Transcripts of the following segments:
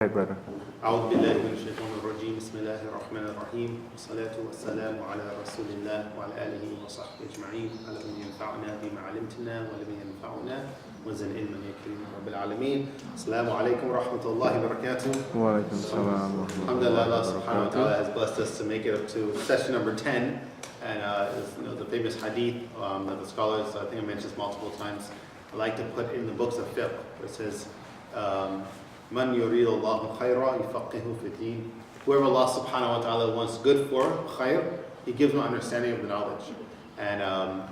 Hey, brother. أعوذ بالله من الشيطان الرجيم بسم الله الرحمن الرحيم والصلاة والسلام على رسول الله وعلى آله وصحبه أجمعين الذي ينفعنا بما علمتنا ولم ينفعنا وزن علما يا كريم رب العالمين. السلام عليكم ورحمة الله وبركاته. Walaikum salam. Alhamdulillah, Allah subhanahu wa ta'ala has blessed us to make it up to session number 10, and the famous hadith that the scholars, I think I mentioned this multiple times, like to put in the books of fiqh, where it says Man yuridu Allahu khayra yufaqihu fi din. Whoever Allah subhanahu wa ta'ala wants good for, khayr, He gives them understanding of the knowledge, and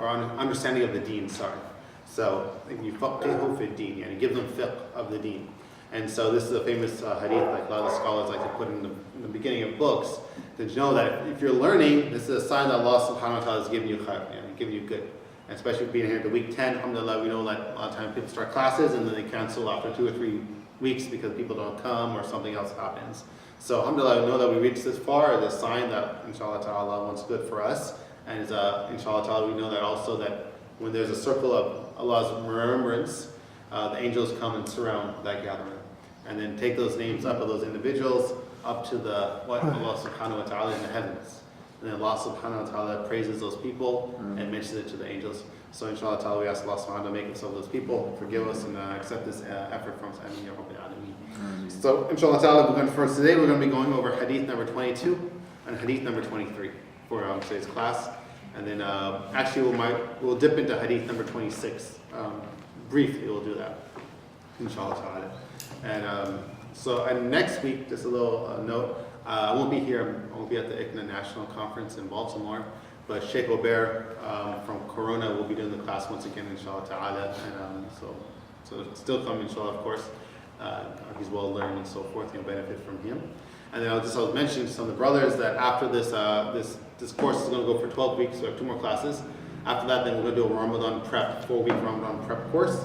or understanding of the deen, sorry. So, yufaqihu fi din, and He gives them fiqh of the deen. And so this is a famous hadith, like a lot of the scholars like to put in the beginning of books, to know that if you're learning, this is a sign that Allah subhanahu wa ta'ala is giving you khayr, giving you good. And especially being here at the week 10, alhamdulillah, we know that a lot of times people start classes and then they cancel after 2 or 3 weeks because people don't come or something else happens. So alhamdulillah, we know that we reached this far as a sign that inshallah ta'ala wants good for us. And inshallah ta'ala, we know that also that when there's a circle of Allah's remembrance, the angels come and surround that gathering. And then take those names up of those individuals up to what Allah subhanahu wa ta'ala in the heavens. And then Allah subhanahu wa ta'ala praises those people and mentions it to the angels. So inshallah ta'ala, we ask Allah subhanahu wa ta'ala to make us of those people, forgive us, and accept this effort from us. Ameen ya Rabbil Alameen. So inshallah ta'ala, today we're going to be going over hadith number 22 and hadith number 23 for today's class. And then actually we'll dip into hadith number 26. Briefly we'll do that, inshallah ta'ala. And next week, just a little note, I won't be here, I won't be at the ICNA National Conference in Baltimore, but Sheikh Ober from Corona will be doing the class once again, inshallah ta'ala, and so still come, inshallah, of course. He's well learned and so forth, you'll benefit from him. And then I was mentioning to some of the brothers that after this course is going to go for 12 weeks, so we have 2 more classes. After that, then we're going to do a Ramadan prep, 4-week Ramadan prep course.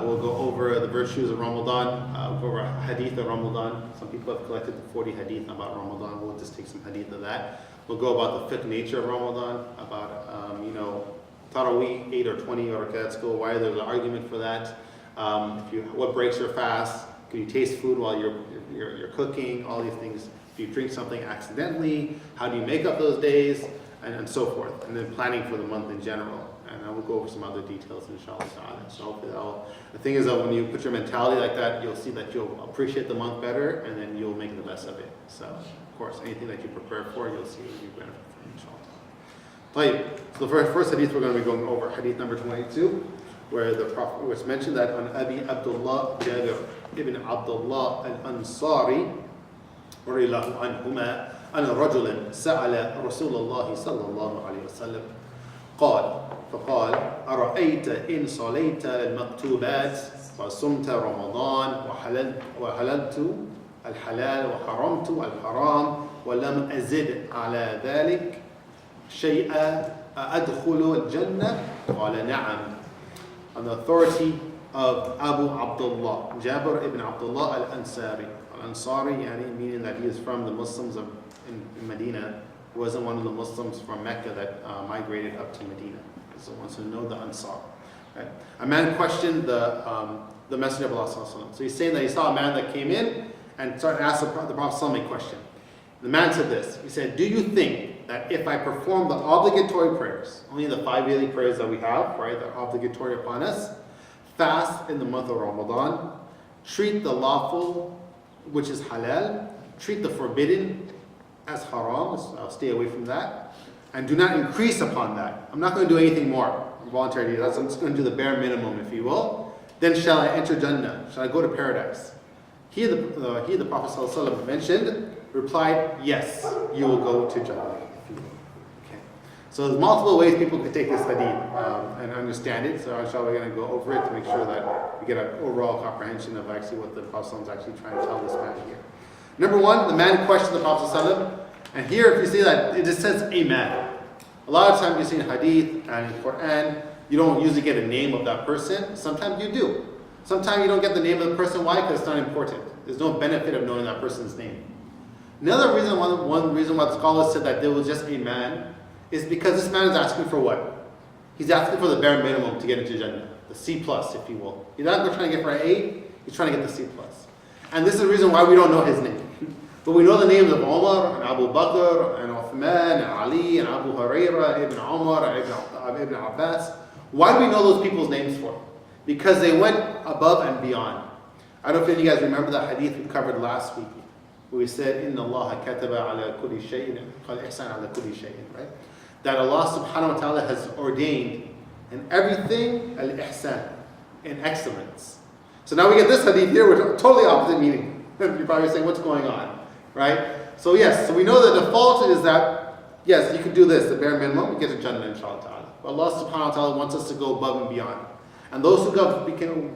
We'll go over the virtues of Ramadan, we'll go over Hadith of Ramadan. Some people have collected the 40 Hadith about Ramadan. We'll just take some Hadith of that. We'll go about the fiqh nature of Ramadan, about, Taraweeh, 8 or 20 rakats go, why there's an argument for that. What breaks your fast? Can you taste food while you're cooking? All these things. If you drink something accidentally, how do you make up those days? And so forth. And then planning for the month in general. And I will go over some other details, inshallah. So hopefully the thing is that when you put your mentality like that, you'll see that you'll appreciate the month better, and then you'll make the best of it. So, of course, anything that you prepare for, you'll see you benefit from, inshallah. So the first hadith we're going to be going over, hadith number 22, where the Prophet was mentioned that on Abi Abdullah Jabir ibn Abdullah al-Ansari radiyallahu anhuma أن رجلا سأل رسول الله صلى الله عليه وسلم فقال أرأيت إن صليت المكتوبات وصمت رمضان وحللت الحلال وحرمت الحرام ولم أزد على ذلك شيئا أدخل الجنة قال نعم. On the authority of Abu Abdullah Jabir ibn Abdullah al-Ansari, meaning that he is from the Muslims in Medina. He wasn't one of the Muslims from Mecca that migrated up to Medina. He's the ones who know the Ansar. Right? A man questioned the Messenger of Allah. So he's saying that he saw a man that came in and started to ask the Prophet a question. The man said this. He said, do you think that if I perform the obligatory prayers, only the 5 daily prayers that we have, right, that are obligatory upon us, fast in the month of Ramadan, treat the lawful, which is halal, treat the forbidden as haram, I'll stay away from that, and do not increase upon that. I'm not going to do anything more voluntary. I'm just going to do the bare minimum, if you will. Then shall I enter Jannah? Shall I go to paradise? He, the Prophet ﷺ replied, yes, you will go to Jannah. Okay. So there's multiple ways people could take this hadith and understand it. So inshallah we're going to go over it to make sure that we get an overall comprehension of actually what the Prophet ﷺ is actually trying to tell this man here. Number 1, the man questioned the Prophet ﷺ, and here if you see that, it just says a man. A lot of times you see in hadith and in Quran, you don't usually get a name of that person. Sometimes you do. Sometimes you don't get the name of the person. Why? Because it's not important. There's no benefit of knowing that person's name. Another reason, one reason why the scholars said that there was just a man, is because this man is asking for what? He's asking for the bare minimum to get into Jannah. The C+, if you will. He's not trying to get for an A, he's trying to get the C+. And this is the reason why we don't know his name. But we know the names of Omar, and Abu Bakr, and Uthman, and Ali, and Abu Hurairah, Ibn Umar, Ibn Abbas. Why do we know those people's names for? Because they went above and beyond. I don't know if any of you guys remember that hadith we covered last week, where we said, Inna Allah kataba ala kulli shay'in, qad ihsan ala kulli shay'in, right? That Allah subhanahu wa ta'ala has ordained in everything al-ihsan, in excellence. So now we get this hadith here with a totally opposite meaning. You're probably saying, what's going on? Right? So yes, so we know the default is that, yes, you could do this, the bare minimum, you get to Jannah inshallah ta'ala. But Allah subhanahu wa ta'ala wants us to go above and beyond. And those who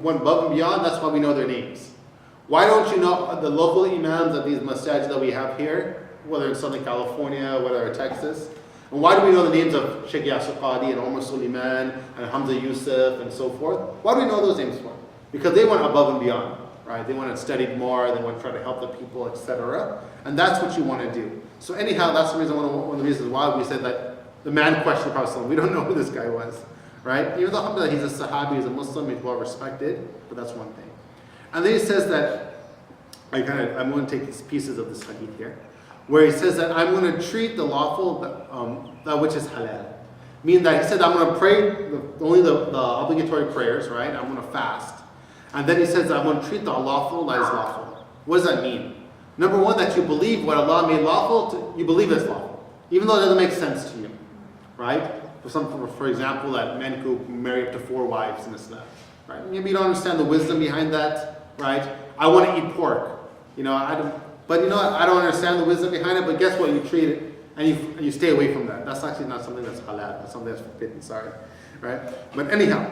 went above and beyond, that's why we know their names. Why don't you know the local imams of these masajid that we have here, whether in Southern California, whether in Texas? And why do we know the names of Sheikh Yasir Qadi and Omar Suleiman and Hamza Yusuf and so forth? Why do we know those names for? Because they went above and beyond, right? They went and studied more, they went to try to help the people, etc. And that's what you want to do. So anyhow, that's the reason, one of the reasons why we said that the man questioned the Prophet. We don't know who this guy was, right? Even though alhamdulillah, he's a Sahabi, he's a Muslim, he's well respected, but that's one thing. And then he says that, I'm going to take these pieces of this hadith here, where he says that I'm going to treat the lawful, that which is halal. Meaning that he said I'm going to pray only the obligatory prayers, right? I'm going to fast. And then he says that I'm going to treat the lawful that is lawful. What does that mean? Number one, that you believe what Allah made lawful, you believe it's lawful. Even though it doesn't make sense to you, right? For example, that men could marry up to 4 wives in Islam, right? Maybe you don't understand the wisdom behind that, right? I want to eat pork. I don't understand the wisdom behind it, but guess what? You treat it and you stay away from that. That's actually not something that's halal. That's something that's forbidden, sorry. Right? But anyhow,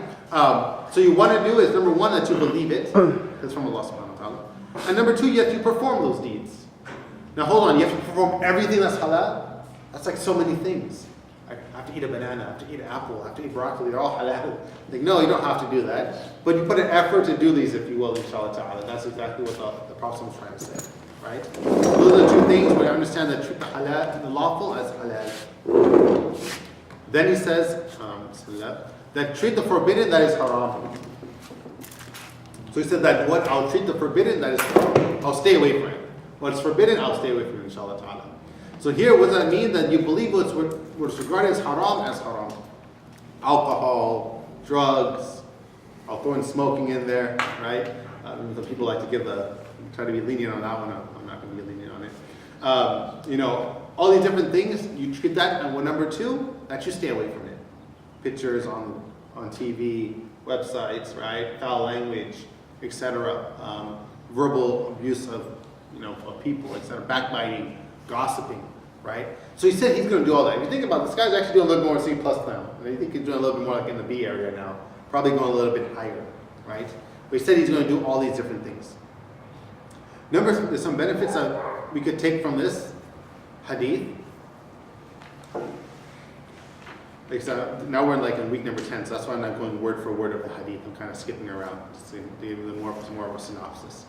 so you want to do is, number one, that you believe it. It's from Allah subhanahu wa ta'ala. And number two, you have to perform those deeds. Now hold on, you have to perform everything that's halal? That's like so many things. I have to eat a banana, I have to eat an apple, I have to eat broccoli, they're all halal. No, you don't have to do that. But you put an effort to do these, if you will, inshallah ta'ala. That's exactly what the Prophet was trying to say. Right? Those are the two things where you understand that treat the halal, the lawful as halal. Then he says, that treat the forbidden that is haram. So he said that what I'll treat the forbidden that is haram. I'll stay away from it. What's forbidden, I'll stay away from it, inshallah ta'ala. So here, what does that mean? That you believe what's regarded as haram. Alcohol, drugs, I'll throw in smoking in there, right? The people like to try to be lenient on that one. I'm not going to be lenient on it. All these different things, you treat that, and number two, that you stay away from it. Pictures on TV, websites, right? Foul language, etc. Verbal abuse of people, etc. Backbiting, gossiping, right? So he said he's going to do all that. If you think about it, this guy's actually doing a little bit more C plus now. I think he's doing a little bit more like in the B area now. Probably going a little bit higher, right? But he said he's going to do all these different things. There's some benefits that we could take from this hadith. Now we're in week number 10, so that's why I'm not going word for word of the hadith. I'm kind of skipping around to give you some more of a synopsis.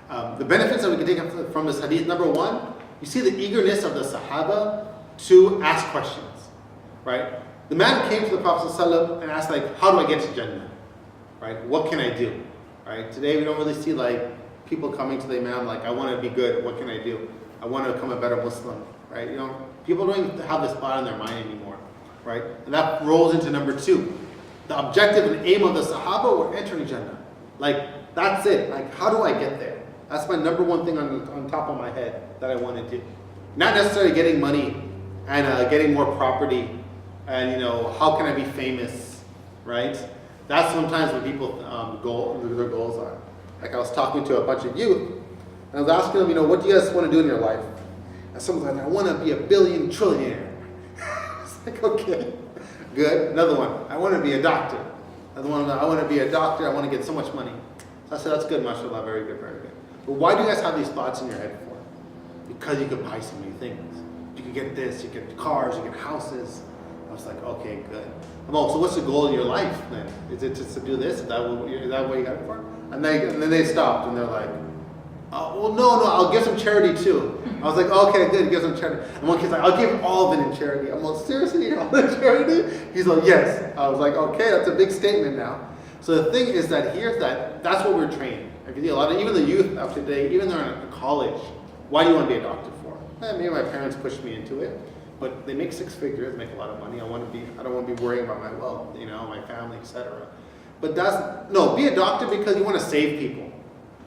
The benefits that we can take from this hadith, number one, you see the eagerness of the Sahaba to ask questions, right? The man came to the Prophet ﷺ and asked, how do I get to Jannah, right? What can I do, right? Today we don't really see people coming to the Imam I want to be good. What can I do? I want to become a better Muslim, right? People don't even have this thought in their mind anymore, right? And that rolls into number two. The objective and aim of the Sahaba were entering Jannah. That's it. How do I get there? That's my number one thing on top of my head that I want to do. Not necessarily getting money and getting more property and, how can I be famous, right? That's sometimes what people their goals are. I was talking to a bunch of youth and I was asking them, what do you guys want to do in your life? And someone's like, I want to be a billion trillionaire. It's okay, good. Another one, I want to be a doctor. Another one, I want to be a doctor, I want to get so much money. So I said, that's good, mashallah, very good, very good. But why do you guys have these thoughts in your head for? Because you could buy so many things. You could get this, you get cars, you get houses. I was like, okay, good. So what's the goal in your life then? Is it just to do this? Is that what you got it for? And then they stopped and they're like, no, I'll give some charity too. I was like, okay, good, give some charity. And one kid's like, I'll give all of it in charity. I'm like, seriously, all the charity? He's like, yes. I was like, okay, that's a big statement now. So the thing is that that's what we're trained. If you see a lot of, even the youth of today, even they're in college, why do you want to be a doctor for? Maybe my parents pushed me into it, but they make 6 figures, make a lot of money. I don't want to be worrying about my wealth, my family, etc. But be a doctor because you want to save people,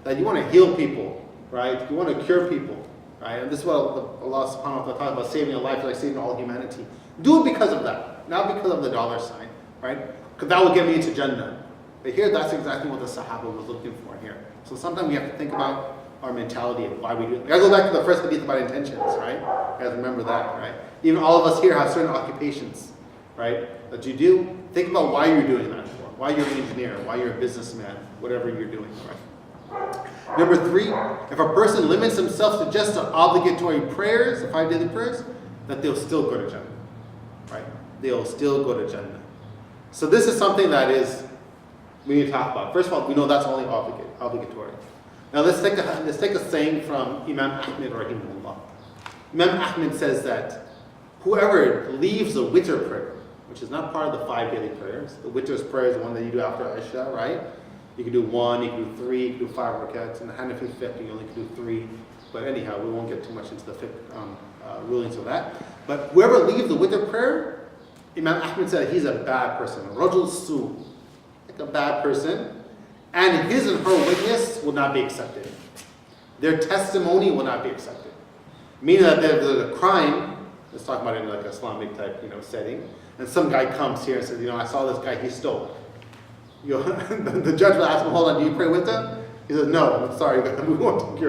that you want to heal people, right? You want to cure people, right? And this is what Allah subhanahu wa ta'ala talks about, saving a life, like saving all humanity. Do it because of that, not because of the dollar sign, right? Because that will get me into Jannah. But here, that's exactly what the Sahaba was looking for here. So sometimes we have to think about our mentality and why we do it. I go back to the first hadith about intentions, right? You guys remember that, right? Even all of us here have certain occupations, right? That you do. Think about why you're doing that for. Why you're an engineer, why you're a businessman, whatever you're doing, right? Number 3, if a person limits themselves to just the obligatory prayers, the 5 daily prayers, that they'll still go to Jannah, right? They'll still go to Jannah. So this is something that we need to talk about. First of all, we know that's only obligatory. Now let's take a saying from Imam Ahmed rahimahullah. Imam Ahmed says that whoever leaves the witr prayer, which is not part of the 5 daily prayers, the witr's prayer is the one that you do after Isha, right? You can do 1, you can do 3, you can do 5 rakats. In the Hanafi fiqh, you only can do 3. But anyhow, we won't get too much into the fiqh rulings of that. But whoever leaves the witr prayer, Imam Ahmed said he's a bad person. Rajul su, like a bad person. And his and her witness will not be accepted. Their testimony will not be accepted. Meaning that there's a crime, let's talk about it in like an Islamic type, setting, and some guy comes here and says, I saw this guy, he stole. The judge will ask him, hold on, do you pray with them? He says, no, I'm sorry, we won't take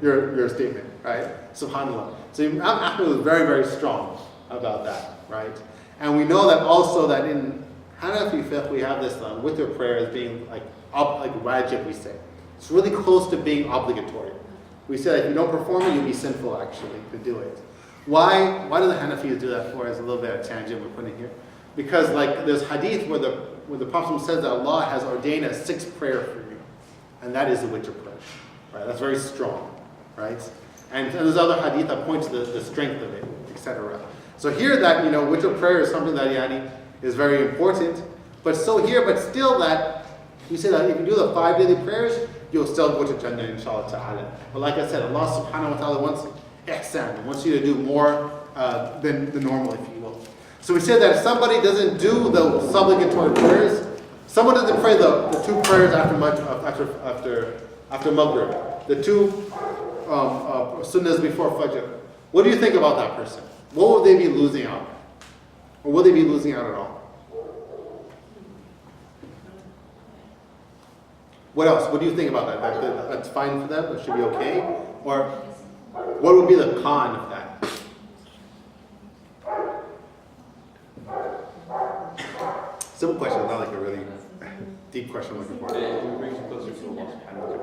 your statement, right? SubhanAllah. So Imam Ahmed was very, very strong about that, right? And we know that also that in Hanafi fiqh, we have this witr prayer as being like wajib, we say. It's really close to being obligatory. We say that if you don't perform it, you'll be sinful actually to do it. Why do the Hanafis do that for? As a little bit of tangent we're putting here. Because there's hadith where the Prophet says that Allah has ordained a 6th prayer for you. And that is the witr prayer. Right? That's very strong. Right? And there's other hadith that point to the strength of it, etc. So here that, witr prayer is something that is very important. But still that you say that if you do the 5 daily prayers, you'll still go to Jannah, inshallah ta'ala. But like I said, Allah subhanahu wa ta'ala wants ihsan, wants you to do more than the normal, if you will. So we said that if somebody doesn't do the obligatory prayers, someone doesn't pray the 2 prayers after Maghrib, the 2 sunnahs before Fajr. What do you think about that person? What will they be losing out? Or will they be losing out at all? What else? What do you think about that? That's fine for them? It should be okay? Or what would be the con of that? Simple question, not like a really deep question I'm looking for. It brings you closer to Allah subhanahu wa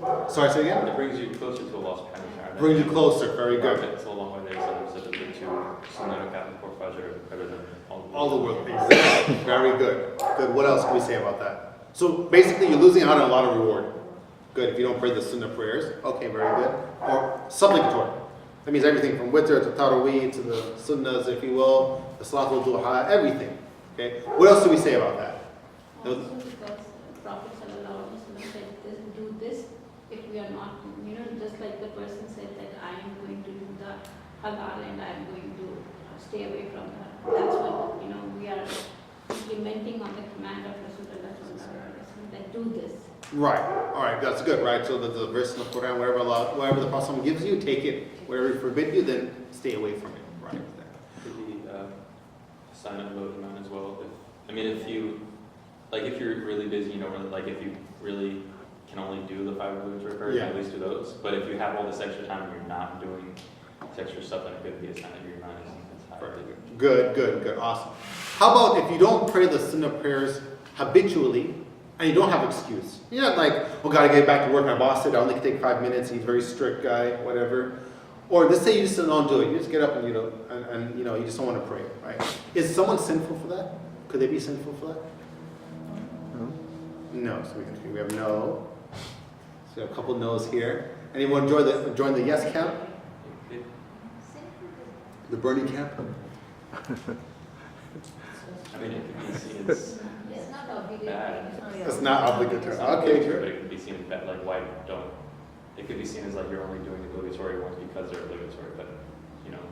ta'ala. Sorry, say again? It brings you closer to Allah subhanahu wa ta'ala. Brings you closer, very good. It's a long way there, so the 2 sunnah rakat before Fajr better than all the world. Exactly. Very good. Good. What else can we say about that? So basically, you're losing out on a lot of reward. Good. If you don't pray the sunnah prayers, okay, very good. Or supplicatory. That means everything from witr to tarawih to the sunnahs, if you will, the salatul duha, everything. Okay. What else do we say about that? Also because Prophet said, do this if we are not, just like the person said that I am going to do the halal and I am going to stay away from that. That's what, we are implementing on the command of Rasulullah that do this. Right. All right. That's good. Right. So the verse in the Quran, whatever the Prophet gives you, take it. Whatever he forbids you, then stay away from it. Right. Could be a sign of low iman as well. If you're really busy, if you really can only do the 5 witr prayers, at least do those. But if you have all this extra time and you're not doing this extra stuff, then it could be a sign of your iman is high. Good. Awesome. How about if you don't pray the sunnah prayers habitually and you don't have excuse? You're not like, gotta get back to work. My boss said I only can take 5 minutes. He's a very strict guy, whatever. Or let's say you just don't do it. You just get up and you just don't want to pray, right? Is someone sinful for that? Could they be sinful for that? No. So we have no. So we have a couple no's here. Anyone join the yes camp? The burning camp? I mean, it could be seen as It's not obligatory. bad. It's not obligatory. It's not Okay, obligatory, good. but it could be seen as bad, like why don't, it could be seen as like you're only doing obligatory ones because they're obligatory, but, you know.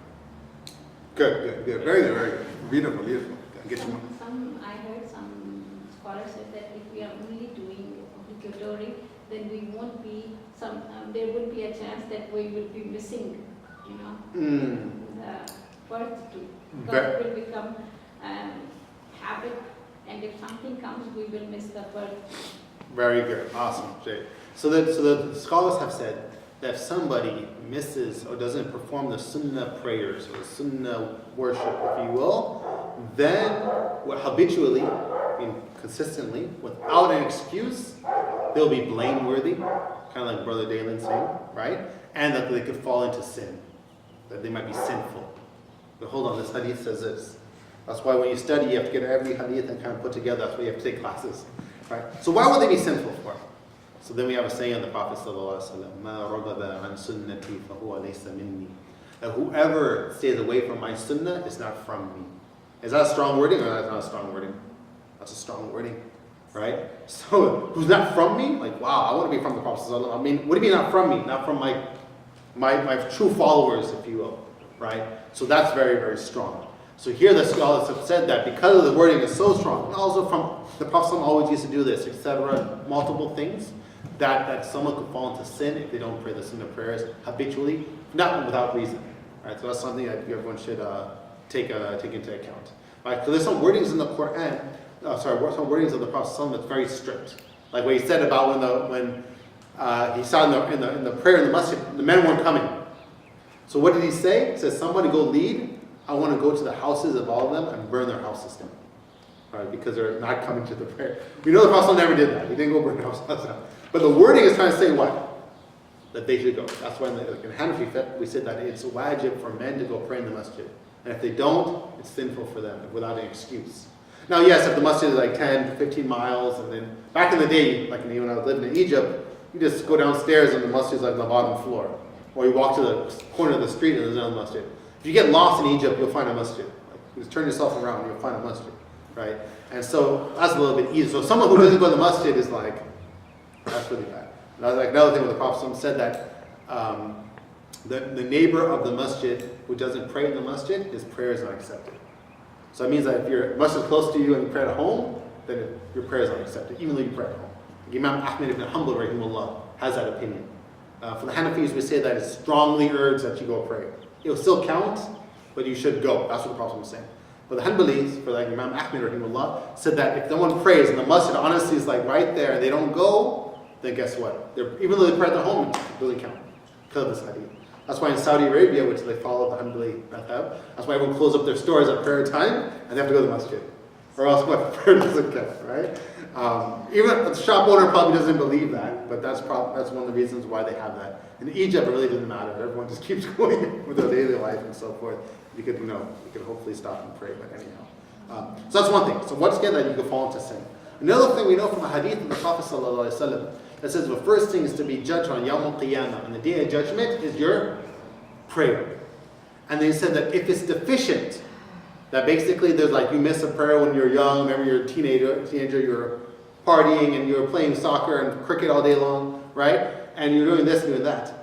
Good. Very good, very good. Beautiful, beautiful. Get you one. I heard some scholars said that if we are only doing obligatory, then we won't be, there would be a chance that we will be missing, the first two. Because it will become habit, and if something comes, we will miss the first. Very good. Awesome, Jay. So the scholars have said that if somebody misses or doesn't perform the sunnah prayers or the sunnah worship, if you will, then habitually, consistently, without an excuse, they'll be blameworthy, kind of like Brother Dalen's saying, right? And that they could fall into sin, that they might be sinful. But hold on, this hadith says this. That's why when you study, you have to get every hadith and kind of put together. That's why you have to take classes, right? So why would they be sinful for? So then we have a saying of the Prophet ﷺ, مَا رَغَبَ عَنْ سُنَّتِي فَهُوَ لَيْسَ مِنِّي. That whoever stays away from my sunnah is not from me. Is that a strong wording or that's not a strong wording? That's a strong wording, right? So who's not from me? Like, wow, I want to be from the Prophet ﷺ. I mean, what do you mean not from me? Not from my true followers, if you will, right? So that's very, very strong. So here the scholars have said that because of the wording is so strong, and also from the Prophet always used to do this, etc., multiple things, that someone could fall into sin if they don't pray the sunnah prayers habitually, not without reason. Right? So that's something that everyone should take into account. Right? So there's some wordings in the Quran, some wordings of the Prophet that's very strict. Like what he said about when he saw in the prayer in the masjid, the men weren't coming. So what did he say? He says, somebody go lead. I want to go to the houses of all of them and burn their houses down. Right? Because they're not coming to the prayer. We know the Prophet never did that. He didn't go burn their houses down. But the wording is trying to say what? That they should go. That's why in Hanafi fiqh we said that it's wajib for men to go pray in the masjid. And if they don't, it's sinful for them without an excuse. Now yes, if the masjid is like 10 to 15 miles, and then back in the day, like when I was living in Egypt, you just go downstairs and the masjid is like on the bottom floor. Or you walk to the corner of the street and there's another masjid. If you get lost in Egypt, you'll find a masjid. Like, you just turn yourself around, you'll find a masjid, right? And so that's a little bit easier. So someone who doesn't go to the masjid is like, that's really bad. And like another thing with the Prophet said that the neighbor of the masjid who doesn't pray in the masjid, his prayer is not accepted. So that means that if your masjid is close to you and you pray at home, then your prayer is not accepted, even though you pray at home. Like Imam Ahmed ibn Hanbal rahimahullah has that opinion. For the Hanafis, we say that it's strongly urged that you go pray. It will still count, but you should go. That's what the Prophet was saying. But the Hanbalis, for like Imam Ahmed rahimahullah, said that if someone prays and the masjid honestly is like right there and they don't go, then guess what? Even though they pray at their home, it doesn't count because of this hadith. That's why in Saudi Arabia, which they follow the Hanbali madhab, that's why everyone closes up their stores at prayer time and they have to go to the masjid. Or else what? Prayer doesn't count, right? Even the shop owner probably doesn't believe that, but that's one of the reasons why they have that. In Egypt, it really doesn't matter. Everyone just keeps going with their daily life and so forth. You could hopefully stop and pray, but anyhow. So that's one thing. So once again, that you could fall into sin. Another thing we know from a hadith of the Prophet ﷺ that says the first thing is to be judged on Yawm al-Qiyamah, and the day of judgment is your prayer. And they said that if it's deficient, that basically there's like you miss a prayer when you're young, maybe you're a teenager, you're partying and you're playing soccer and cricket all day long, right? And you're doing this and doing that.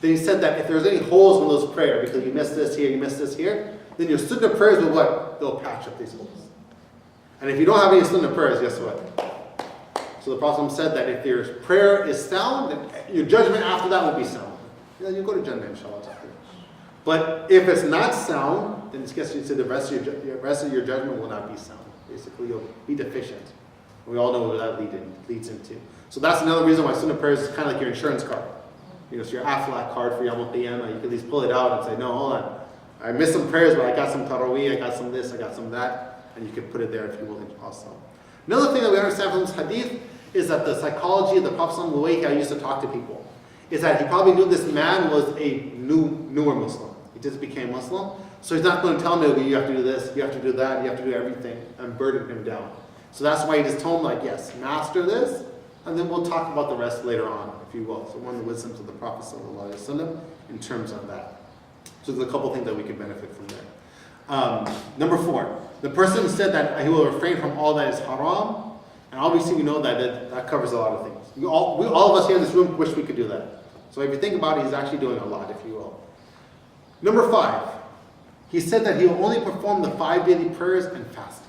Then he said that if there's any holes in those prayers, because you missed this here, you missed this here, then your sunnah prayers will what? They'll patch up these holes. And if you don't have any sunnah prayers, guess what? So the Prophet said that if your prayer is sound, then your judgment after that will be sound. Then you go to Jannah, inshallah. But if it's not sound, then guess you said the rest of your judgment will not be sound. Basically, you'll be deficient. We all know what that leads into. So that's another reason why sunnah prayers is kind of like your insurance card. So your Aflac card for Yawm al-Qiyamah, you can at least pull it out and say, no, hold on. I missed some prayers, but I got some Taraweeh, I got some this, I got some that. And you can put it there if you will also. Another thing that we understand from this hadith is that the psychology of the Prophet, the way he used to talk to people, is that he probably knew this man was a newer Muslim. He just became Muslim. So he's not going to tell him, you have to do this, you have to do that, you have to do everything, and burden him down. So that's why he just told him, like, yes, master this, and then we'll talk about the rest later on, if you will. So one of the wisdoms of the Prophet ﷺ in terms of that. So there's a couple things that we can benefit from there. Number 4, the person said that he will refrain from all that is haram, and obviously we know that covers a lot of things. All of us here in this room wish we could do that. So if you think about it, he's actually doing a lot, if you will. Number 5, he said that he will only perform the 5 daily prayers and fasting.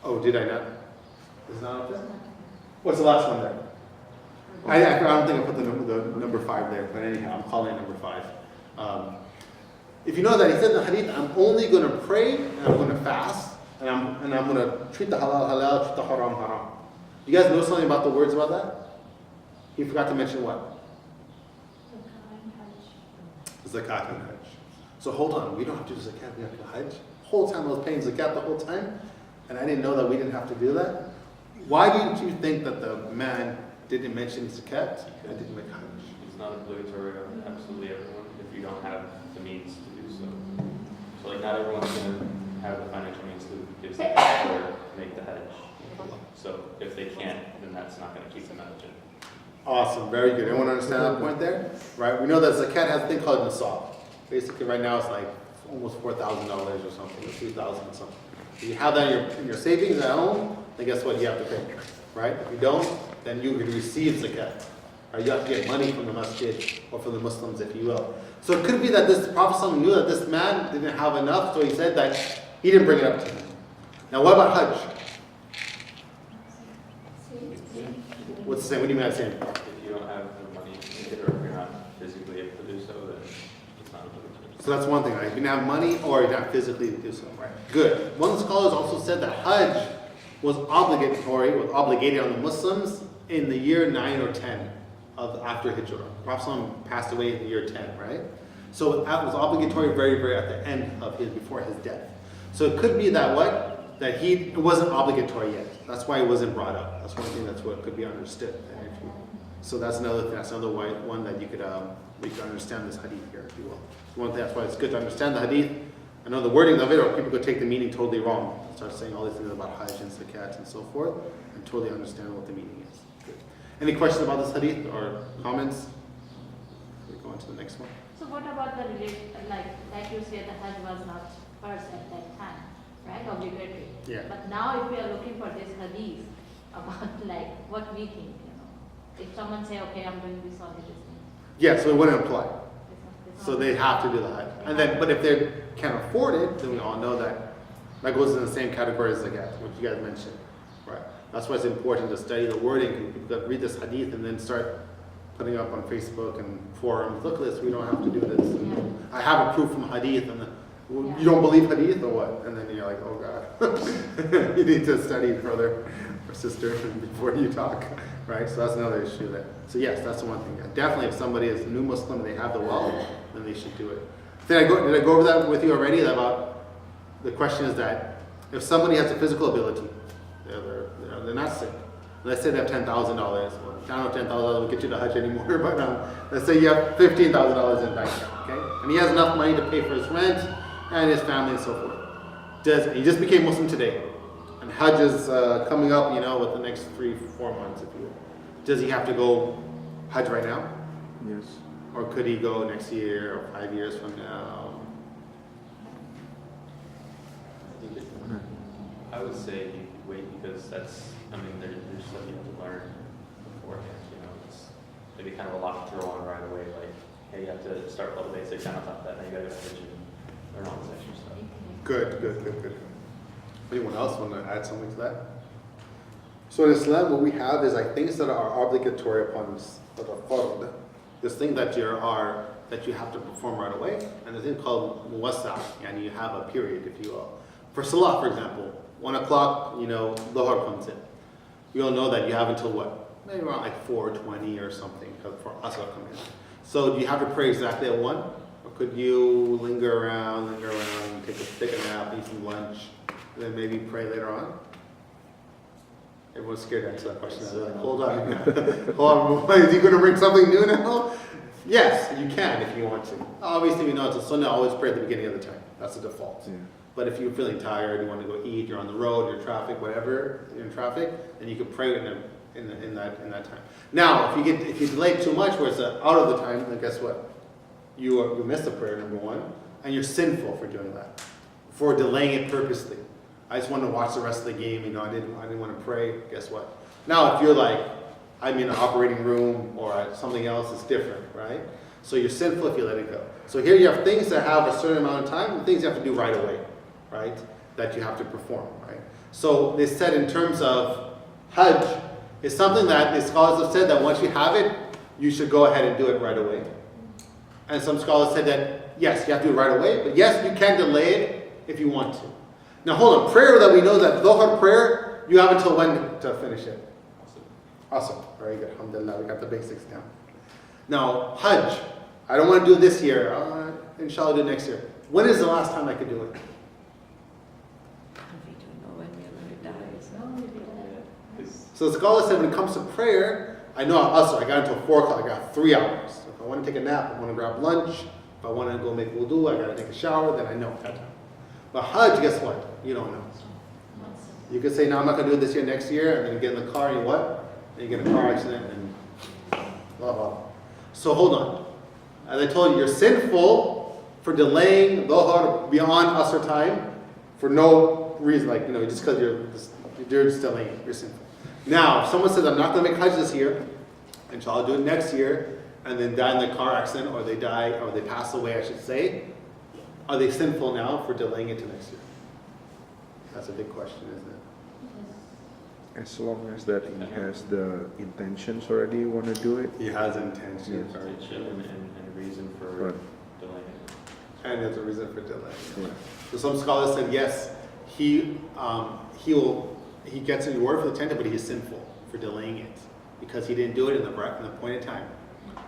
Oh, did I not? Is it not up there? What's the last one there? I don't think I put the number 5 there, but anyhow, I'm calling it number 5. If you know that he said in the hadith, I'm only going to pray and I'm going to fast and I'm going to treat the halal halal, treat the haram haram. You guys know something about the words about that? He forgot to mention what? Zakat and Hajj. So hold on, we don't have to do zakat, we have to do Hajj. The whole time I was paying zakat the whole time, and I didn't know that we didn't have to do that. Why didn't you think that the man didn't mention zakat and didn't make Hajj? It's not obligatory on absolutely everyone if you don't have the means to do so. So like not everyone's going to have the financial means to give zakat or make the Hajj. So if they can't, then that's not going to keep them out of Jannah. Awesome, very good. Anyone understand that point there? Right, we know that zakat has a thing called nisab. Basically right now it's like almost $4,000 or something, or $3,000 or something. If you have that in your savings at home, then guess what? You have to pay, right? If you don't, then you can receive zakat. Right? You have to get money from the masjid or from the Muslims, if you will. So it could be that this Prophet knew that this man didn't have enough, so he said that he didn't bring it up to him. Now what about Hajj? What's the same? What do you mean by saying? If you don't have the money to make it, or if you're not physically able to do so, then it's not obligatory. So that's one thing, right? You didn't have money or you're not physically to do so, right? Good. One of the scholars also said that Hajj was obligated on the Muslims in the year 9 or 10 of after Hijrah. Prophet passed away in the year 10, right? So that was obligatory very at the end of before his death. So it could be that what? That it wasn't obligatory yet. That's why it wasn't brought up. That's one thing that's what could be understood. So that's another thing. That's another one that you could understand this hadith here, if you will. One thing, that's why it's good to understand the hadith. I know the wording of it, or people could take the meaning totally wrong. Start saying all these things about Hajj and zakat and so forth, and totally understand what the meaning is. Good. Any questions about this hadith or comments? We go on to the next one. So what about the like you said, the Hajj was not first at that time, right? Obligatory. Yeah. But now if we are looking for this hadith about like what we think, if someone say, okay, I'm doing this or this thing. Yeah, so it wouldn't apply. This So they have to do the Hajj. And then, but if they can't afford it, then we all know that goes in the same category as zakat, which you guys mentioned, right? That's why it's important to study the wording. People got to read this hadith and then start putting up on Facebook and forums. Look at this, we don't have to do this. Yeah. I have a proof from hadith, and Yeah. you don't believe hadith or what? And then you're like, oh God, you need to study further, or sister, before you talk, right? So that's another issue there. So yes, that's the one thing. Definitely, if somebody is a new Muslim and they have the wealth, then they should do it. Did I go over that with you already? About the question is that if somebody has a physical ability, they're not sick. Let's say they have $10,000. Well, I don't know, $10,000 will get you to Hajj anymore, but let's say you have $15,000 in bank account, okay? And he has enough money to pay for his rent and his family and so forth. He just became Muslim today, and Hajj is coming up, with the next 3-4 months, if you will. Does he have to go Hajj right now? Yes. Or could he go next year or 5 years from now? I would say you wait because there's stuff you have to learn beforehand. It's maybe kind of a lot to throw on right away. Like, hey, you have to start all the basics, and on top of that, now you got to go to Hajj and learn all this extra stuff. Good. Anyone else want to add something to that? So in Islam, what we have is things that are obligatory upon us, that are fard. This thing that you have to perform right away, and the thing called muwassa, and you have a period, if you will. For Salah, for example, 1 o'clock, Dhuhr comes in. We all know that you have until what? Maybe around 4:20 or something for Asr come in. So do you have to pray exactly at 1? Or could you linger around, take a nap, eat some lunch, and then maybe pray later on? Everyone's scared to answer that question. They're like, hold on. Hold on. Is he going to bring something new now? Yes, you can if you want to. Obviously, we know it's a sunnah, always pray at the beginning of the time. That's the default. Yeah. But if you're feeling tired, you want to go eat, you're on the road, you're in traffic, whatever, you're in traffic, then you can pray in that time. Now, if you delay too much where it's out of the time, then guess what? You miss the prayer, number one. and you're sinful for doing that, for delaying it purposely. I just wanted to watch the rest of the game, I didn't want to pray. Guess what? Now, if you're like, I'm in an operating room or something else, it's different, right? So you're sinful if you let it go. So here you have things that have a certain amount of time and things you have to do right away, right? That you have to perform, right? So they said in terms of Hajj, it's something that the scholars have said that once you have it, you should go ahead and do it right away. And some scholars said that, yes, you have to do it right away, but yes, you can delay it if you want to. Now hold on, prayer that we know that Dhuhr prayer, you have until when to finish it? Awesome, very good, alhamdulillah, we got the basics down. Now, Hajj, I don't want to do it this year, inshallah do it next year. When is the last time I could do it? We don't know when we're going to die. So. So the scholar said when it comes to prayer, I know I got until 4 o'clock, I got 3 hours. So if I want to take a nap, I want to grab lunch, if I want to go make wudu, I got to take a shower, then I know that time. But Hajj, guess what? You don't know. You could say, no, I'm not going to do it this year, next year, and then you get in the car and you what? And you get in a car accident and blah, blah. So hold on. As I told you, you're sinful for delaying Dhuhr beyond Asr time for no reason, like, just because you're just delaying it, you're sinful. Now, if someone says, I'm not going to make Hajj this year, inshallah, I'll do it next year, and then die in the car accident, or they die, or they pass away, I should say, are they sinful now for delaying it to next year? That's a big question, isn't it? As long as that he has the intentions already want to do it. He has intentions, Yes. right? Intention and reason for Right. delaying it. And there's a reason for delay. Yeah. So some scholars said yes, he gets a reward for the intention, but he is sinful for delaying it because he didn't do it in the appointed time.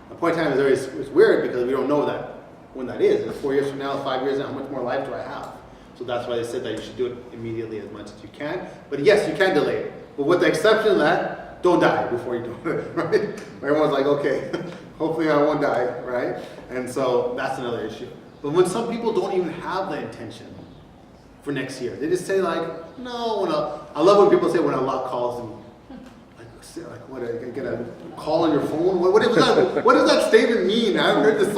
The appointed time is it's weird because we don't know that when that is. And 4 years from now, 5 years now, how much more life do I have? So that's why they said that you should do it immediately as much as you can. But yes, you can delay it. But with the exception of that, don't die before you do it, right? Everyone's like, okay, hopefully I won't die, right? And so that's another issue. But when some people don't even have the intention for next year, they just say like, no, I love when people say when Allah calls them, like what, get a call on your phone? What does that statement mean? I haven't heard this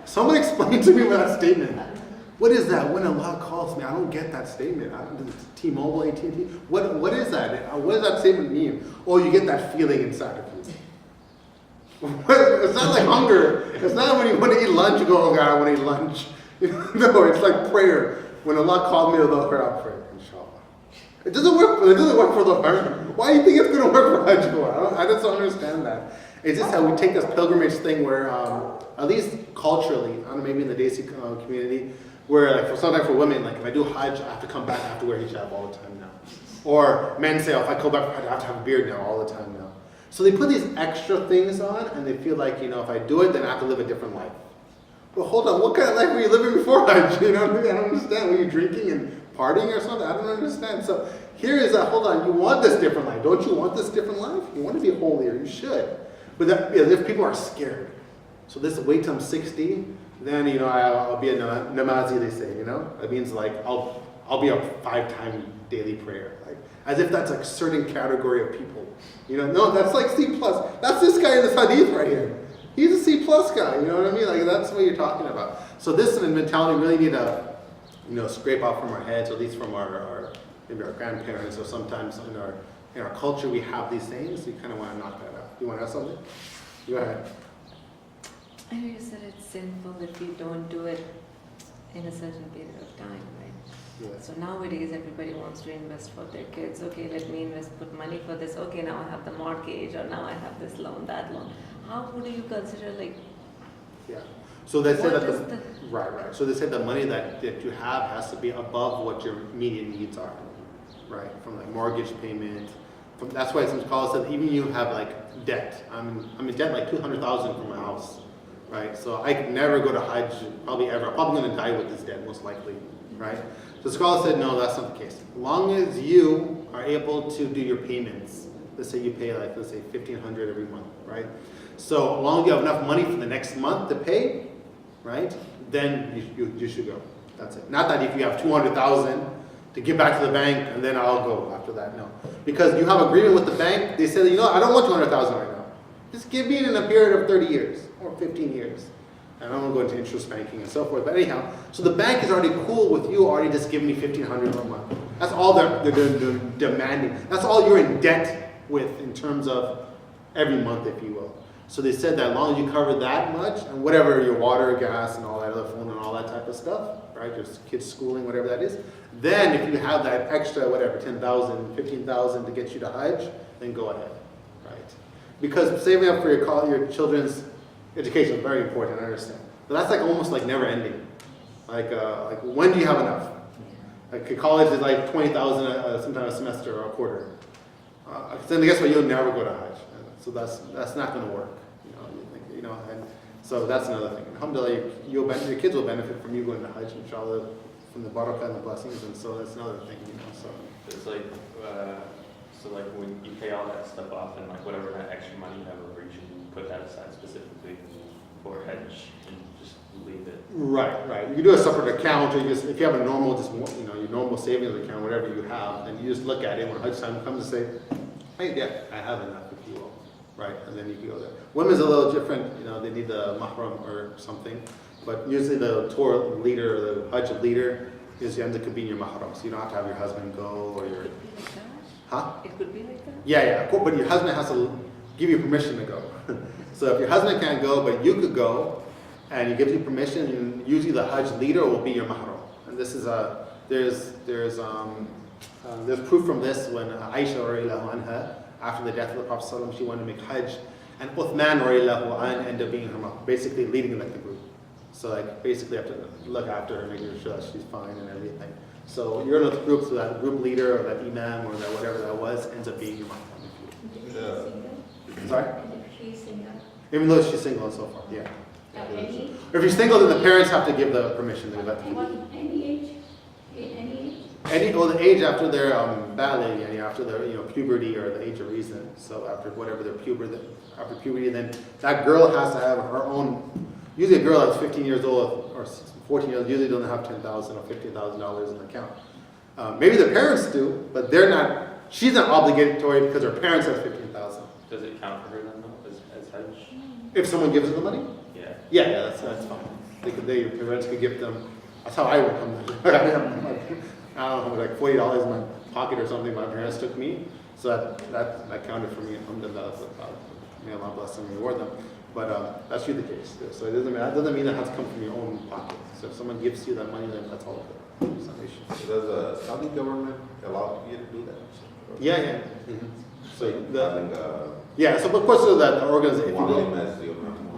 someone explain to me that statement. What is that? When Allah calls me, I don't get that statement. T-Mobile, AT&T. What is that? What does that statement mean? Oh, you get that feeling inside of you. It's not like hunger. It's not when you want to eat lunch, you go, oh God, I want to eat lunch. No, it's like prayer. When Allah called me to the prayer, I'll pray, inshallah. It doesn't work for the heart. Why do you think it's going to work for Hajj? I just don't understand that. It's just how we take this pilgrimage thing where, at least culturally, I don't know, maybe in the Desi community, where like sometimes for women, like if I do Hajj, I have to come back, I have to wear hijab all the time now. Or men say, oh, if I go back for Hajj, I have to have a beard now all the time now. So they put these extra things on and they feel like, if I do it, then I have to live a different life. Well, hold on, what kind of life were you living before Hajj? You know what I mean? I don't understand. Were you drinking and partying or something? I don't understand. So here is that, hold on, you want this different life. Don't you want this different life? You want to be holier, you should. But if people are scared, so this wait till I'm 60, then I'll be a namazi, they say, That means like I'll be a 5-time daily prayer. Like as if that's like a certain category of people. No, that's like C+. That's this guy in this hadith right here. He's a C+ guy, you know what I mean? Like that's what you're talking about. So this mentality really need to, scrape out from our heads, or at least from maybe our grandparents, or sometimes in our culture we have these things. You kind of want to knock that out. You want to ask something? Go ahead. I know you said it's sinful if you don't do it in a certain period of time, right? Yeah. So nowadays everybody wants to invest for their kids. Okay, let me put money for this. Okay, now I have the mortgage, or now I have this loan, that loan. How would you consider Yeah. So they said What that is right. So they said the money that you have has to be above what your immediate needs are, right? From like mortgage payment. That's why some scholars said even you have like debt. I'm in debt like $200,000 for my house, right? So I could never go to Hajj, probably ever. I'm probably going to die with this debt most likely, right? So scholars said no, that's not the case. As long as you are able to do your payments, let's say you pay like let's say $1,500 every month, right? So as long as you have enough money for the next month to pay, right? Then you should go. That's it. Not that if you have $200,000 to give back to the bank and then I'll go after that. No, because you have agreement with the bank. They say, I don't want $200,000 right now. Just give me it in a period of 30 years or 15 years. And I don't want to go into interest banking and so forth, but anyhow, so the bank is already cool with you already just giving me $1,500 a month. That's all they're demanding. That's all you're in debt with in terms of every month, if you will. So they said that as long as you cover that much, and whatever your water, gas, and all that other phone and all that type of stuff, right, your kids' schooling, whatever that is, then if you have that extra, whatever, 10,000, 15,000 to get you to Hajj, then go ahead, right? Because saving up for your children's education is very important, I understand. But that's like almost like never ending. Like when do you have enough? Like college is like 20,000 sometimes a semester or a quarter. Then guess what? You'll never go to Hajj. So that's not going to work. And so that's another thing. Alhamdulillah, your kids will benefit from you going to Hajj, inshallah, from the barakah and the blessings. And so that's another thing. So it's like, so like when you pay all that stuff off and like whatever that extra money you have over, you should put that aside specifically for Hajj and just leave it. Right. You can do a separate account, or if you have a normal, your normal savings account, whatever you have, and you just look at it when Hajj time comes and say, hey, yeah, I have enough, if you will. Right, and then you can go there. Women's a little different, they need the mahram or something, but usually the tour leader or the Hajj leader is the kabir mahram, so you don't have to have your husband go or your... Huh? It could be like that? Yeah, but your husband has to give you permission to go. So if your husband can't go, but you could go, and he gives you permission, usually the Hajj leader will be your mahram. And this is there's proof from this when Aisha radiallahu anha, after the death of the Prophet ﷺ, she wanted to make Hajj, and Uthman radiallahu anhu ended up being her mom, basically leading like the group. So like basically have to look after her, making sure that she's fine and everything. So you're in a group, so that group leader or that imam or that whatever that was ends up being your mom. Sorry? If she's single. Even though she's single and so forth, yeah. Any, If you're single, then the parents have to give the permission. They let you. any age? Any age? The age after their baligh, and after their puberty or the age of reason. So after whatever their after puberty, then that girl has to have her own. Usually, a girl that's 15 years old or 14 years old usually doesn't have $10,000 or $15,000 in the account. Maybe the parents do, but they're not. She's not obligatory because her parents have $15,000. Does it count for her then though, as Hajj? If someone gives her the money, Yeah. yeah, that's fine. Your parents could give them. That's how I would come. I don't know, like $40 in my pocket or something. My parents took me, so that counted for me. Alhamdulillah, may Allah bless them and reward them. But that's usually the case. So that doesn't mean it has to come from your own pocket. So if someone gives you that money, then that's all good. It's not an issue. So does the Saudi government allow you to do that? Yeah. Mm-hmm. So having so of course, so that the organization. one as your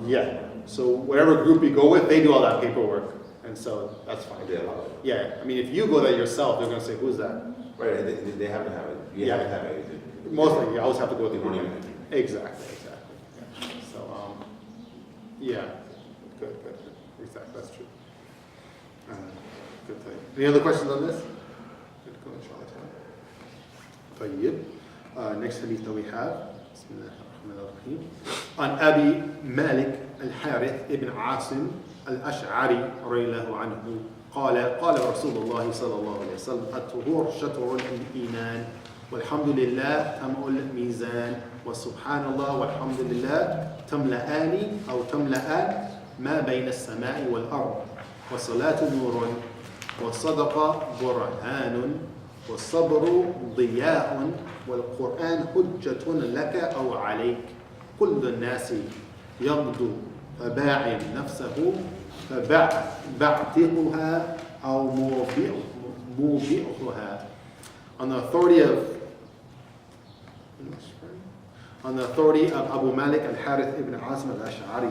Yeah. So whatever group you go with, they do all that paperwork, and so that's fine. they allow it. Yeah. I mean, if you go there yourself, they're gonna say, "Who's that?" Right, they have to have it. You Yeah. have to have it. Mostly, you always have to go with You the don't group. even- Exactly. Yeah. So, yeah. Good. Exactly. That's true. Good thing. Any other questions on this? Good. Go inshallah. Next hadith that we have. Bismillahirrahmanirrahim. On Abi Malik al-Harith ibn Asim al-Ash'ari radiyallahu anhu. قال رسول الله صلى الله عليه وسلم الطهور شطر الإيمان والحمد لله تملأ الميزان وسبحان الله والحمد لله تملأان أو تملأان ما بين السماء والأرض والصلاة نور والصدقة برهان والصبر ضياء والقرآن حجة لك أو عليك كل الناس يغدو فباع نفسه فبعتقها أو موبئها. On the authority of Abu Malik al-Harith ibn Asim al-Ash'ari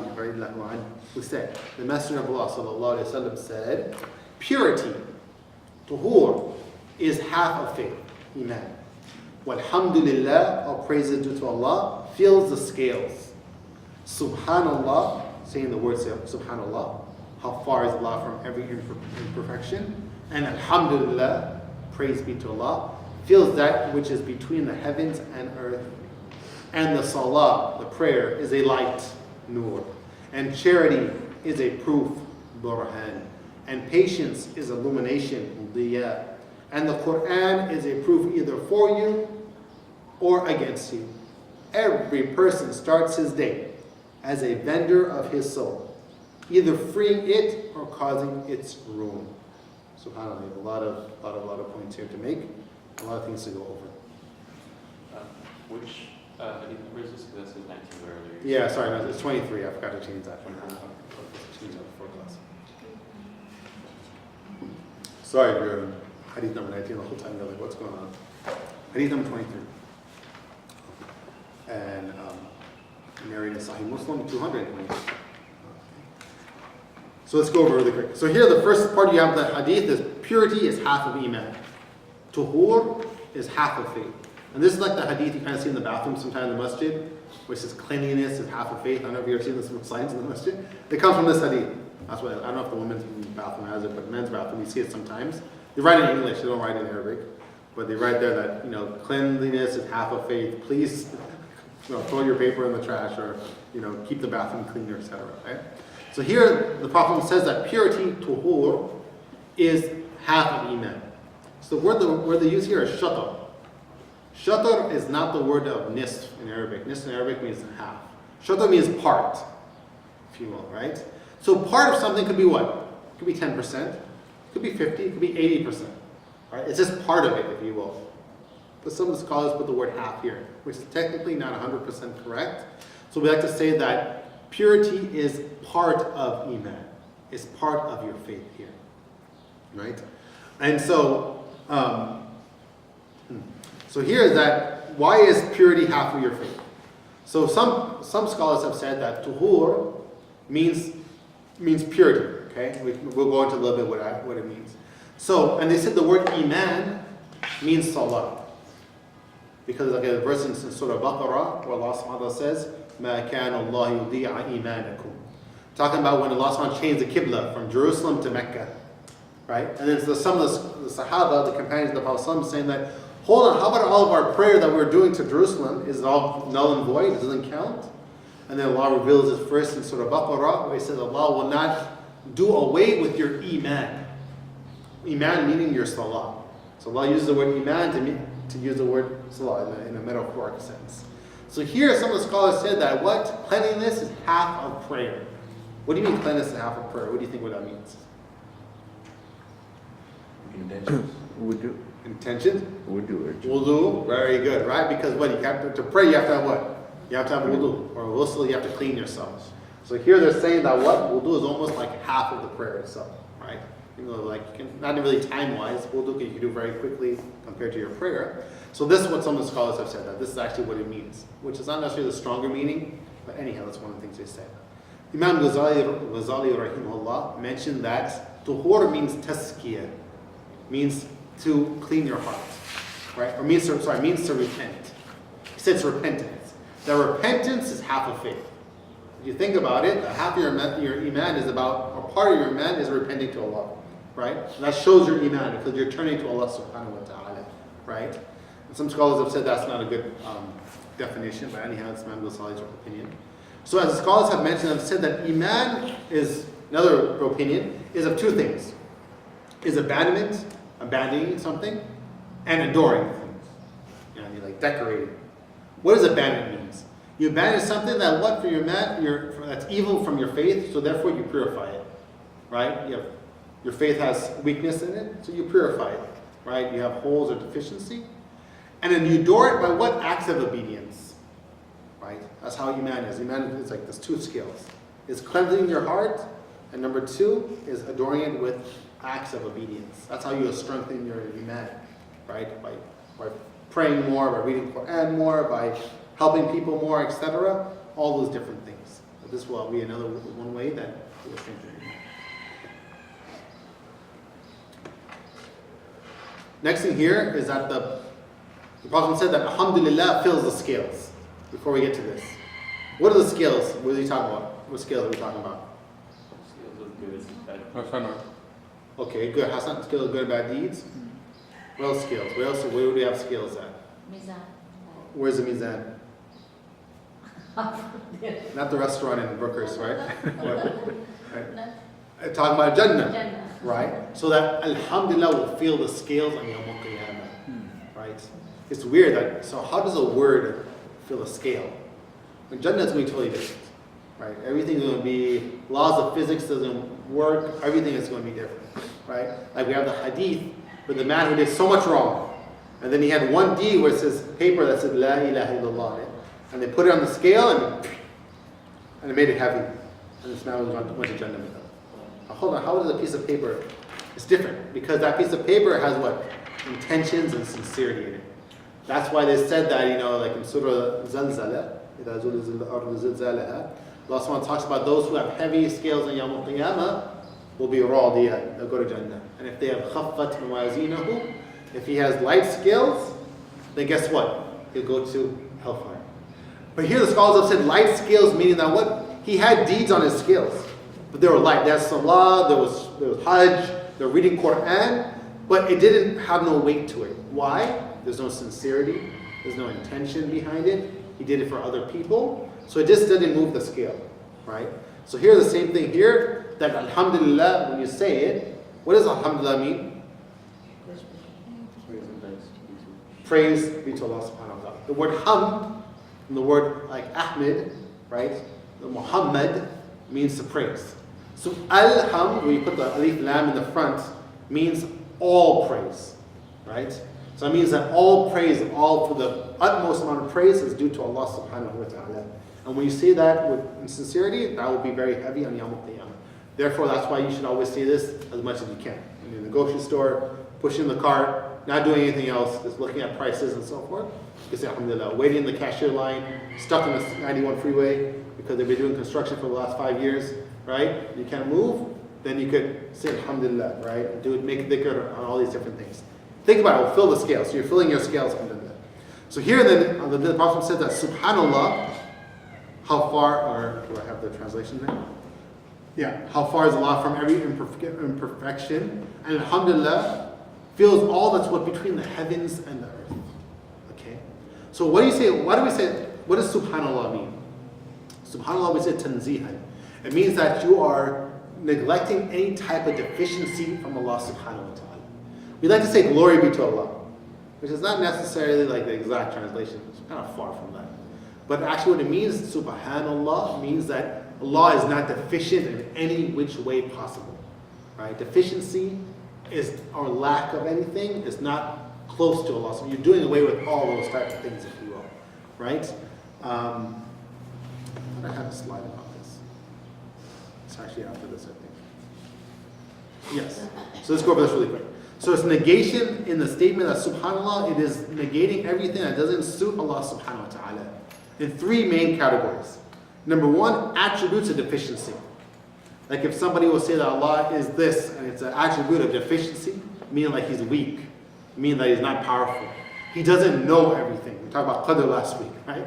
who said, the Messenger of Allah sallallahu alayhi wa sallam said, purity, tuhur, is half of faith, iman. Walhamdulillah, all praises due to Allah, fills the scales. Subhanallah, saying the word Subhanallah, how far is Allah from every imperfection? And Alhamdulillah, praise be to Allah, fills that which is between the heavens and earth. And the salah, the prayer, is a light, nur. And charity is a proof, burhan. And patience is illumination, diya. And the Quran is a proof either for you or against you. Every person starts his day as a vendor of his soul. either freeing it or causing its ruin. SubhanAllah, we have a lot of points here to make, a lot of things to go over. Which hadith number is this? Because that's 19 earlier. Yeah, sorry, no, it's 23. I forgot to change that. Change that before class. Sorry, we were hadith number 19 the whole time. You're like, what's going on? Hadith number 23. And narrated in Sahih Muslim 220. So let's go over really quick. So here, the first part you have the hadith is purity is half of iman. Tuhur is half of faith. And this is like the hadith you kind of see in the bathroom sometimes in the masjid, which is cleanliness is half of faith. I don't know if you've ever seen this signs in the masjid. They come from this hadith. That's why I don't know if the women's bathroom has it, but the men's bathroom, you see it sometimes. They write it in English, they don't write it in Arabic. But they write there that, you know, cleanliness is half of faith. Please, you know, throw your paper in the trash, or, you know, keep the bathroom cleaner, etc. Right? So here, the Prophet says that purity, tuhur, is half of iman. So the word they use here is shatar. Shatar is not the word of nisf in Arabic. Nisf in Arabic means half. Shatar means part, if you will, right? So part of something could be what? It could be 10%, it could be 50%, it could be 80%. Right? It's just part of it, if you will. But some of the scholars put the word half here, which is technically not 100% correct. So we like to say that purity is part of iman. It's part of your faith here. Right? And so, so here is that, why is purity half of your faith? So some scholars have said that tuhur means purity. Okay, we'll go into a little bit what it means. So, and they said the word iman means salah. Because like a verse in Surah Baqarah, where Allah subhanahu wa ta'ala says, مَا كَانَ اللَّهُ يُضِيعَ إِيمَانَكُمْ. Talking about when Allah subhanahu wa ta'ala changed the Qibla from Jerusalem to Mecca. Right? And then some of the Sahaba, the companions of the Prophet, saying that, hold on, how about all of our prayer that we're doing to Jerusalem? Is it all null and void? It doesn't count? And then Allah reveals this verse in Surah Baqarah, where He says Allah will not do away with your iman. Iman meaning your salah. So Allah uses the word iman to use the word salah in a metaphoric sense. So here some of the scholars said that what? Cleanliness is half of prayer. What do you mean cleanliness is half of prayer? What do you think what that means? Intentions. Wudu. Intention? Wudu. Wudu, very good, right? Because what? You have to pray, you have to have what? You have to have wudu. Or ghusl, you have to clean yourself. So here they're saying that what? Wudu is almost like half of the prayer itself, right? You know, like you can, not really time-wise, wudu you can do very quickly compared to your prayer. So this is what some of the scholars have said, that this is actually what it means, which is not necessarily the stronger meaning, but anyhow, that's one of the things they said. Imam Ghazali rahimahullah mentioned that tuhur means tazkiyah, means to clean your heart, right? Or means to repent. He said it's repentance. That repentance is half of faith. If you think about it, half of your iman is about, or part of your iman is repenting to Allah, right? And that shows your iman because you're turning to Allah subhanahu wa ta'ala, right? And some scholars have said that's not a good definition, but anyhow, it's Imam Ghazali's opinion. So as the scholars have mentioned, have said that iman is, another opinion, is of two things. Is abandoning something, and adoring things. You know, you're like decorating. What does abandon means? You abandon something that what for your that's evil from your faith, so therefore you purify it, right? Your faith has weakness in it, so you purify it, right? You have holes or deficiency, and then you adore it by what? Acts of obedience, right? That's how iman is. Iman is like there's two scales. It's cleansing your heart, and number two is adoring it with acts of obedience. That's how you strengthen your iman, right? By praying more, by reading Quran more, by helping people more, etc. All those different things. But this will be another one way that will strengthen your iman. Next thing here is that the Prophet said that Alhamdulillah fills the scales. Before we get to this, what are the scales? What are you talking about? What scales are we talking about? Scales of good and bad. Okay, good. Hasan, scales of good and bad deeds. What else scales? Where do we have scales at? Mizan. Where's the mizan? Not the restaurant in Brookers, right? Right. Talking about Jannah. Right? So that Alhamdulillah will feel the scales on Yawm al-Qiyamah. Right? It's weird that, so how does a word feel a scale? When Jannah is going to be totally different. right? Everything is going to be, laws of physics doesn't work, everything is going to be different, right? Like we have the hadith with the man who did so much wrong, and then he had one D where it says paper that said La ilaha illallah, right? And they put it on the scale and it made it heavy, and this man went to Jannah with them. Now, hold on, how is a piece of paper? It's different because that piece of paper has what? Intentions and sincerity in it. That's why they said that, you know, like in Surah Zalzala, Allah subhanahu wa ta'ala talks about those who have heavy scales on Yawm al-Qiyamah will be radiyah, they'll go to Jannah. And if they have khaffat mawazinahu, if he has light scales, then guess what? He'll go to hellfire. But here the scholars have said light scales, meaning that what? He had deeds on his scales, but they were light. There's salah, there was hajj, they were reading Quran, but it didn't have no weight to it. Why? There's no sincerity, there's no intention behind it. He did it for other people, so it just didn't move the scale, right? So here's the same thing here, that alhamdulillah, when you say it, what does alhamdulillah mean? Praise be to Allah subhanahu wa ta'ala. The word hamd, and the word like Ahmed, right? The Muhammad means to praise. So alhamd, when you put the alif lam in the front, means all praise, right? So it means that all praise, all for the utmost amount of praise is due to Allah subhanahu wa ta'ala. And when you say that with sincerity, that will be very heavy on Yawm al-Qiyamah. Therefore, that's why you should always say this as much as you can. When you're in the grocery store, pushing the cart, not doing anything else, just looking at prices and so forth. You can say alhamdulillah. Waiting in the cashier line, stuck in the 91 freeway because they've been doing construction for the last 5 years, right? You can't move, then you could say alhamdulillah, right? Do it, make dhikr on all these different things. Think about it, will fill the scale. So you're filling your scales, alhamdulillah. So here then, the Prophet said that subhanallah, how far, or do I have the translation there? Yeah, how far is Allah from every imperfection? And alhamdulillah, fills all that's what between the heavens and the earth. Okay? So what do you say, what does subhanallah mean? Subhanallah, we say tanzihan. It means that you are neglecting any type of deficiency from Allah subhanahu wa ta'ala. We like to say glory be to Allah, which is not necessarily like the exact translation. It's kind of far from that. But actually what it means, subhanallah, means that Allah is not deficient in any which way possible. Right? Deficiency is, or lack of anything, is not close to Allah. So you're doing away with all those types of things, if you will. Right? I have a slide about this. It's actually after this, I think. Yes. So let's go over this really quick. So it's negation in the statement that subhanallah, it is negating everything that doesn't suit Allah subhanahu wa ta'ala in three main categories. Number one, attributes of deficiency. Like if somebody will say that Allah is this, and it's an attribute of deficiency, meaning like he's weak, meaning that he's not powerful. He doesn't know everything. We talked about qadr last week, right?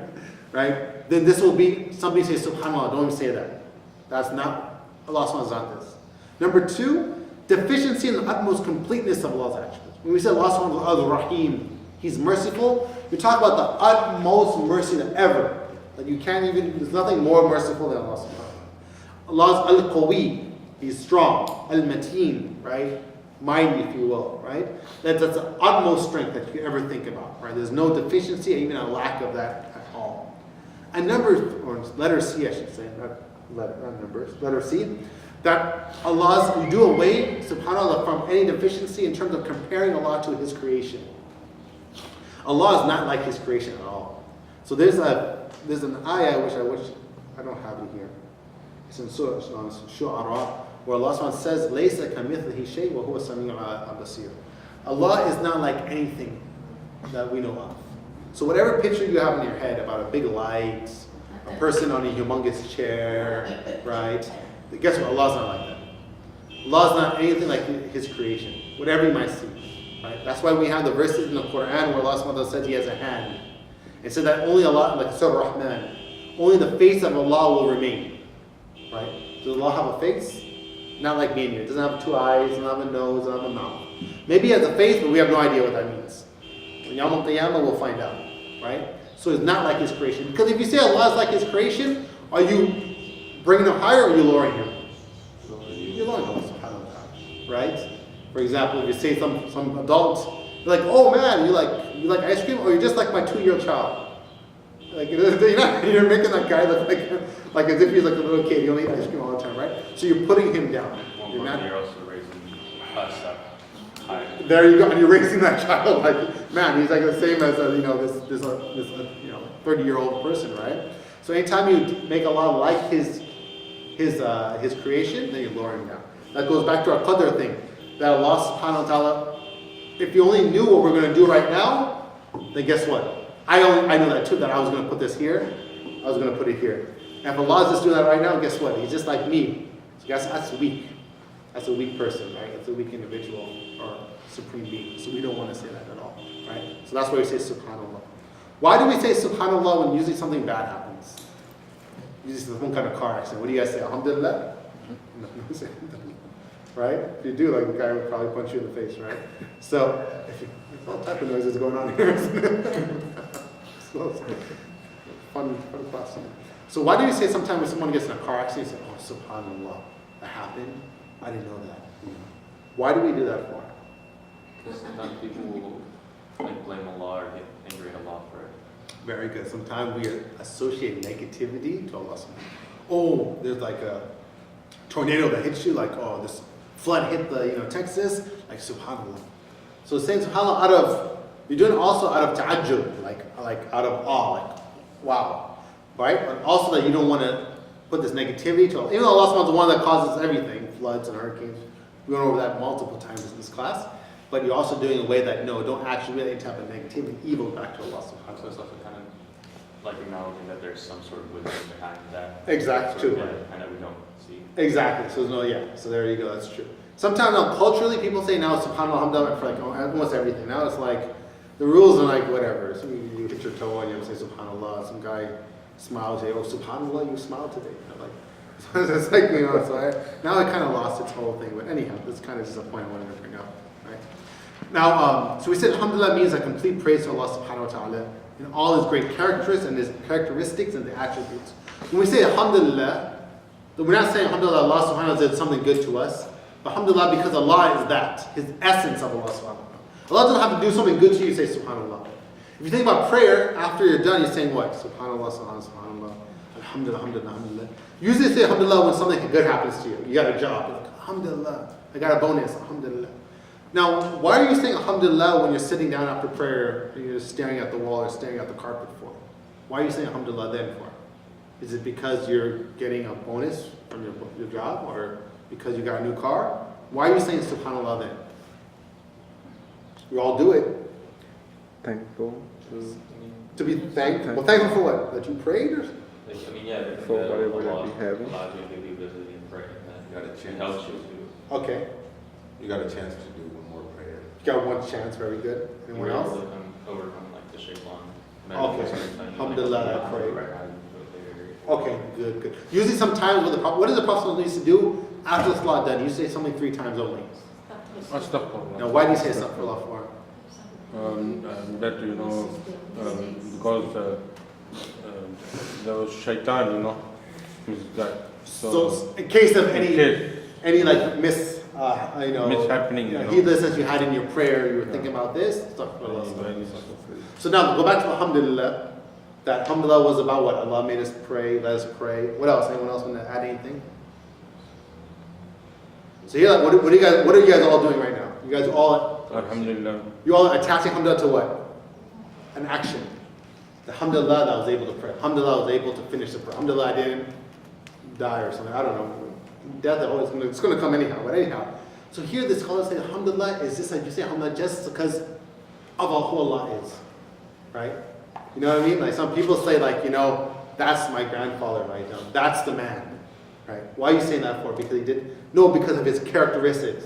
Right? Then this will be, somebody says subhanallah, don't even say that. That's not, Allah subhanahu wa ta'ala is not this. Number two, deficiency in the utmost completeness of Allah's attributes. When we say Allah subhanahu wa ta'ala is Rahim, He's merciful, we talk about the utmost mercy ever. That you can't even, there's nothing more merciful than Allah subhanahu wa ta'ala. Allah's Al-Qawi, He's strong. Al-Mateen, right? Mighty, if you will, right? That's the utmost strength that you could ever think about, right? There's no deficiency, even a lack of that at all. And letter C, I should say, not numbers, letter C, that you do away, subhanAllah, from any deficiency in terms of comparing Allah to His creation. Allah is not like His creation at all. So there's an ayah which I don't have it here. It's in Surah Shu'ara, where Allah SWT says, "Laysa kamithlihi shay wa huwa as-sami'ul basir." Allah is not like anything that we know of. So whatever picture you have in your head about a big light, a person on a humongous chair, right? Guess what? Allah's not like that. Allah's not anything like His creation. Whatever you might see, right? That's why we have the verses in the Quran where Allah SWT said He has a hand. It said that only Allah, like Surah Rahman, only the face of Allah will remain, right? Does Allah have a face? Not like me and you. It doesn't have two eyes, doesn't have a nose, doesn't have a mouth. Maybe He has a face, but we have no idea what that means. When Yawm al-Qiyamah, we'll find out, right? So it's not like His creation. Because if you say Allah is like His creation, are you bringing Him higher or are you lowering Him? You're lowering Him, subhanahu wa ta'ala, right? For example, if you say some adult, you're like, oh man, you like ice cream? Or you're just like my 2-year-old child. Like, you're making that guy look like as if he's like a little kid. He only eats ice cream all the time, right? So you're putting him down. Well, You're not, you're also raising us up high. there you go, and you're raising that child like, man, he's like the same as this 30-year-old person, right? So anytime you make Allah like his creation, then you lower him down. That goes back to our qadr thing, that Allah subhanahu wa ta'ala, if you only knew what we're going to do right now, then guess what? I know that too, that I was going to put this here, I was going to put it here. And if Allah is just doing that right now, guess what? He's just like me. So guess that's weak. That's a weak person, right? That's a weak individual or supreme being. So we don't want to say that at all, right? So that's why we say subhanallah. Why do we say subhanallah when usually something bad happens? Usually some kind of car accident. What do you guys say? Alhamdulillah? No, say alhamdulillah. Right? If you do, like the guy would probably punch you in the face, right? So, there's all type of noises going on here, isn't it? So, fun class. So why do you say sometimes when someone gets in a car accident, you say, oh, subhanallah, that happened? I didn't know that. Why do we do that for? Because sometimes people will like blame Allah or get angry at Allah for it. Very good. Sometimes we associate negativity to Allah. Oh, there's like a tornado that hits you, like, oh, this flood hit the Texas, like subhanallah. So saying subhanallah you're doing it also out of ta'ajjub, like out of awe, like wow, right? But also that you don't want to put this negativity to Allah. Even though Allah subhanahu wa ta'ala is the one that causes everything, floods and hurricanes. We went over that multiple times in this class. But you're also doing a way that, no, don't actually really type of negativity, evil back to Allah subhanahu So wa it's ta'ala. also kind of like acknowledging that there's some sort of wisdom behind that. Exactly, Sort of true. that kind of we don't see. Exactly. So so there you go. That's true. Sometimes now culturally, people say now subhanallah, alhamdulillah for like almost everything. Now it's like the rules are like whatever. So you hit your toe and you say subhanallah. Some guy smiles, say, oh subhanallah, you smiled today. It's like so now it kind of lost its whole thing. But anyhow, this kind of just a point I wanted to bring up. Right now, so we said alhamdulillah means a complete praise to Allah subhanahu wa ta'ala in all His great characteristics and the attributes. When we say alhamdulillah, we're not saying alhamdulillah Allah subhanahu wa ta'ala did something good to us. But alhamdulillah because Allah is that, His essence of Allah subhanahu wa ta'ala. Allah doesn't have to do something good to you, you say subhanallah. If you think about prayer, after you're done, you're saying what? Subhanallah, subhanallah, alhamdulillah, alhamdulillah, alhamdulillah. Usually say alhamdulillah when something good happens to you. You got a job, you're like, alhamdulillah, I got a bonus, alhamdulillah. Now, why are you saying alhamdulillah when you're sitting down after prayer and you're staring at the wall or staring at the carpet for? Why are you saying alhamdulillah then for? Is it because you're getting a bonus from your job or because you got a new car? Why are you saying subhanallah then? We all do it. Thankful To be thankful. Well, thankful for what? That you prayed or? Like, I mean, yeah, For whatever that Allah we have. allows you to give you ability and pray, and You got a that chance. helps you to. Okay. You got a chance to do one more prayer. You got one chance, very good. Anyone else? Overcome like the shaitan. Okay. Alhamdulillah, I pray. Right. Okay, good. Usually sometimes what does the Prophet used to do after the salah done? You say something 3 times only. Astaghfirullah. Now why do you say astaghfirullah for? That because there was shaitan, who's that. So in case of in case any like mishappening, heedlessness you had in your prayer, you were thinking about this, astaghfirullah. So now go back to alhamdulillah. That alhamdulillah was about what? Allah made us pray, let us pray. What else? Anyone else want to add anything? So here, what are you guys all doing right now? You guys all Alhamdulillah. You all attaching alhamdulillah to what? An action. The alhamdulillah that I was able to pray. Alhamdulillah I was able to finish the prayer. Alhamdulillah I didn't die or something. I don't know. Death it's going to come anyhow. But anyhow. So here the scholars say alhamdulillah is just like you say alhamdulillah just because of who Allah is. Right? You know what I mean? Like some people say that's my grandfather right now. That's the man. Right? Why are you saying that for? Because he did? No, because of his characteristics.